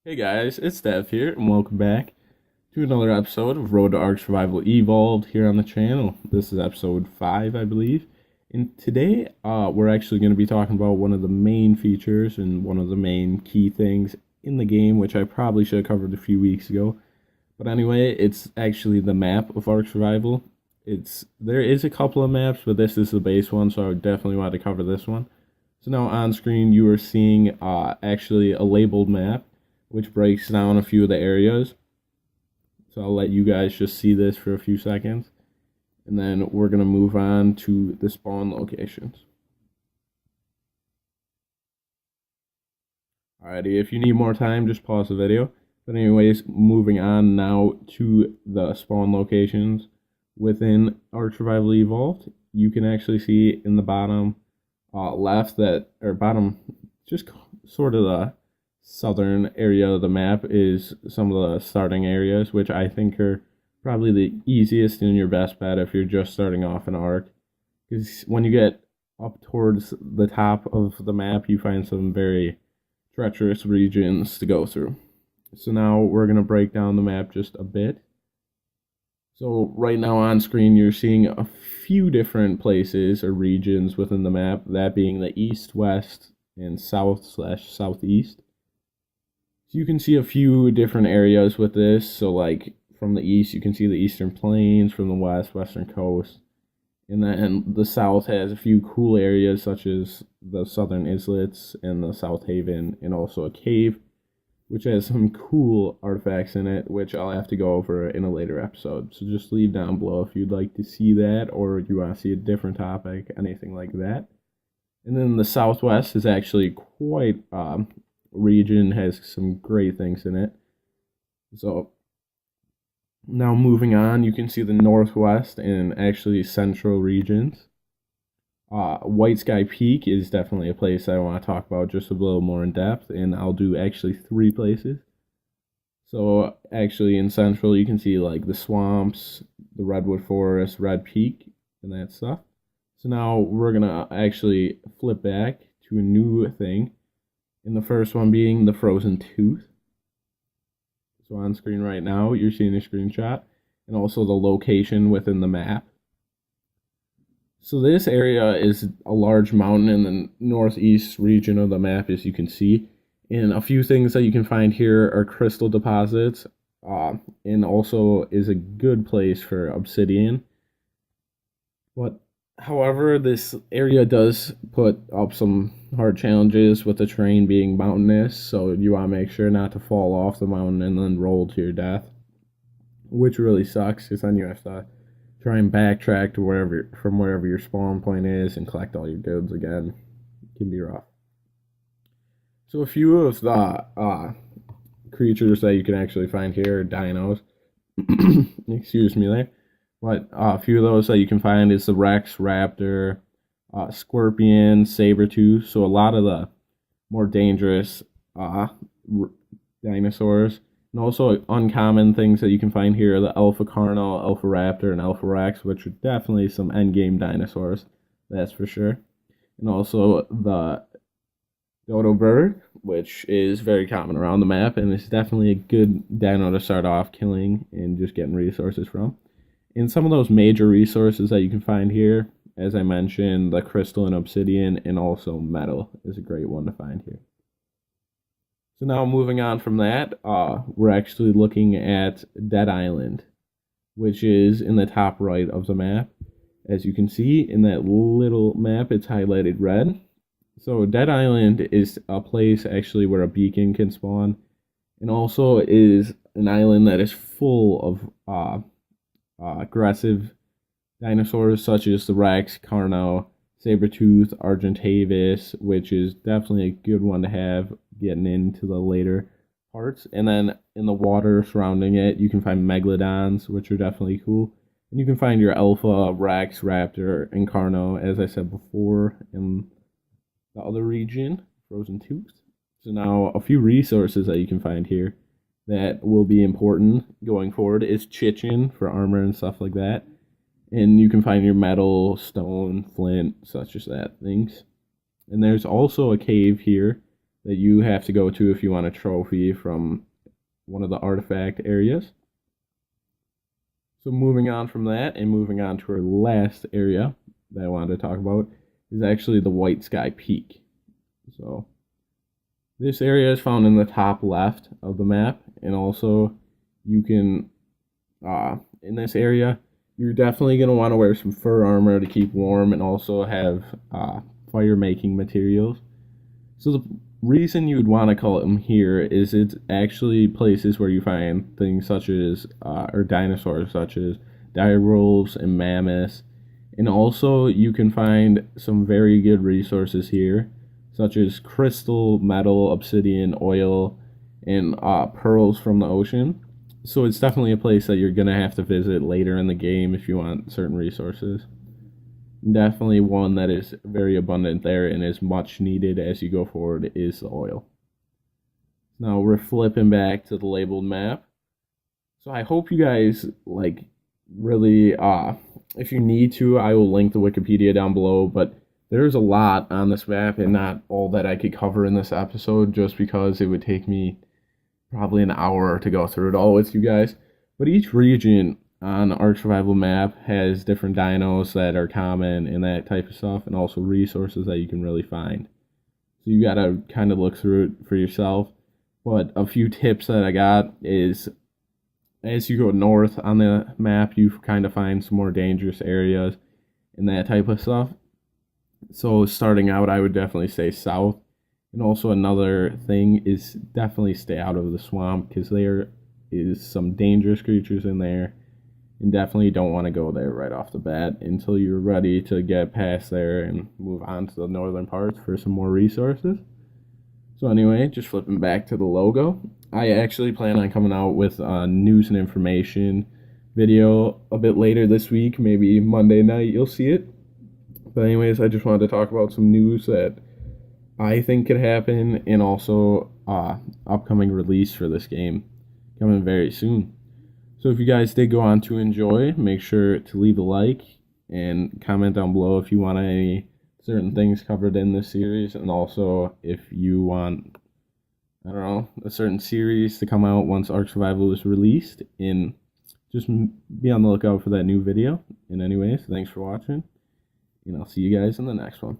Hey guys, it's Dev here, and welcome back to another episode of Road to Ark Survival Evolved here on the channel. This is episode 5, I believe. And today, we're actually going to be talking about one of the main features and one of the main key things in the game, which I probably should have covered a few weeks ago. But anyway, it's actually the map of Ark Survival. There is a couple of maps, but this is the base one, so I would definitely want to cover this one. So now on screen, you are seeing actually a labeled map, which breaks down a few of the areas. So I'll let you guys just see this for a few seconds. And then we're going to move on to the spawn locations. Alrighty, if you need more time, just pause the video. But anyways, moving on now to the spawn locations within Ark Survival Evolved. You can actually see in the bottom left bottom, just sort of the southern area of the map is some of the starting areas, which I think are probably the easiest and your best bet if you're just starting off an Ark. Because when you get up towards the top of the map, you find some very treacherous regions to go through. So now we're going to break down the map just a bit. So right now on screen, you're seeing a few different places or regions within the map, that being the east, west, and south/southeast. So you can see a few different areas with this. So like from the east, you can see the eastern plains, from the west, western coast. And then the south has a few cool areas such as the southern islets and the South Haven, and also a cave, which has some cool artifacts in it, which I'll have to go over in a later episode. So just leave down below if you'd like to see that, or if you want to see a different topic, anything like that. And then the southwest is actually quite region, has some great things in it. So now moving on, you can see the northwest and actually central regions. White Sky Peak is definitely a place I want to talk about just a little more in depth, and I'll do actually 3 places. So actually in central, you can see like the swamps, the redwood forest, Red Peak, and that stuff. So now we're gonna actually flip back to a new thing. And the first one being the Frozen Tooth. So on screen right now, you're seeing a screenshot, and also the location within the map. So this area is a large mountain in the northeast region of the map, as you can see. And a few things that you can find here are crystal deposits, and also is a good place for obsidian. But however, this area does put up some hard challenges with the terrain being mountainous, so you want to make sure not to fall off the mountain and then roll to your death, which really sucks, because then you have to try and backtrack to wherever your spawn point is and collect all your goods again. It can be rough. So a few of the creatures that you can actually find here are dinos. Excuse me there. But a few of those that you can find is the Rex, Raptor, Scorpion, Sabertooth. So a lot of the more dangerous dinosaurs. And also uncommon things that you can find here are the Alpha Carno, Alpha Raptor, and Alpha Rex, which are definitely some endgame dinosaurs, that's for sure. And also the Dodo Bird, which is very common around the map, and it's definitely a good dino to start off killing and just getting resources from. And some of those major resources that you can find here, as I mentioned, the crystal and obsidian, and also metal is a great one to find here. So now moving on from that, we're actually looking at Dead Island, which is in the top right of the map. As you can see in that little map, it's highlighted red. So Dead Island is a place actually where a beacon can spawn, and also is an island that is full of aggressive dinosaurs such as the Rex, Carno, Sabertooth, Argentavis, which is definitely a good one to have getting into the later parts. And then in the water surrounding it, you can find Megalodons, which are definitely cool. And you can find your Alpha, Rex, Raptor, and Carno, as I said before, in the other region, Frozen Tooth. So now a few resources that you can find here that will be important going forward is Chichen for armor and stuff like that. And you can find your metal, stone, flint, such as that things. And there's also a cave here that you have to go to if you want a trophy from one of the artifact areas. So moving on from that and moving on to our last area that I wanted to talk about is actually the White Sky Peak. So this area is found in the top left of the map, and also you can, in this area, you're definitely going to want to wear some fur armor to keep warm and also have fire making materials. So the reason you would want to call them here is it's actually places where you find things such as, or dinosaurs such as dire wolves and mammoths. And also you can find some very good resources here, such as crystal, metal, obsidian, oil, and pearls from the ocean. So it's definitely a place that you're going to have to visit later in the game if you want certain resources. Definitely one that is very abundant there and is much needed as you go forward is the oil. Now we're flipping back to the labeled map. So I hope you guys really, if you need to, I will link the Wikipedia down below, but there's a lot on this map and not all that I could cover in this episode just because it would take me probably an hour to go through it all with you guys. But each region on the ARK Survival map has different dinos that are common and that type of stuff, and also resources that you can really find. So you gotta kind of look through it for yourself. But a few tips that I got is, as you go north on the map, you kind of find some more dangerous areas and that type of stuff. So starting out, I would definitely stay south. And also another thing is definitely stay out of the swamp, because there is some dangerous creatures in there. And definitely don't want to go there right off the bat until you're ready to get past there and move on to the northern parts for some more resources. So anyway, just flipping back to the logo, I actually plan on coming out with a news and information video a bit later this week, maybe Monday night, you'll see it. But anyways, I just wanted to talk about some news that I think could happen, and also upcoming release for this game coming very soon. So if you guys did go on to enjoy, make sure to leave a like and comment down below if you want any certain things covered in this series, and also if you want, I don't know, a certain series to come out once ARK Survival is released, and just be on the lookout for that new video. And anyways, thanks for watching, and I'll see you guys in the next one.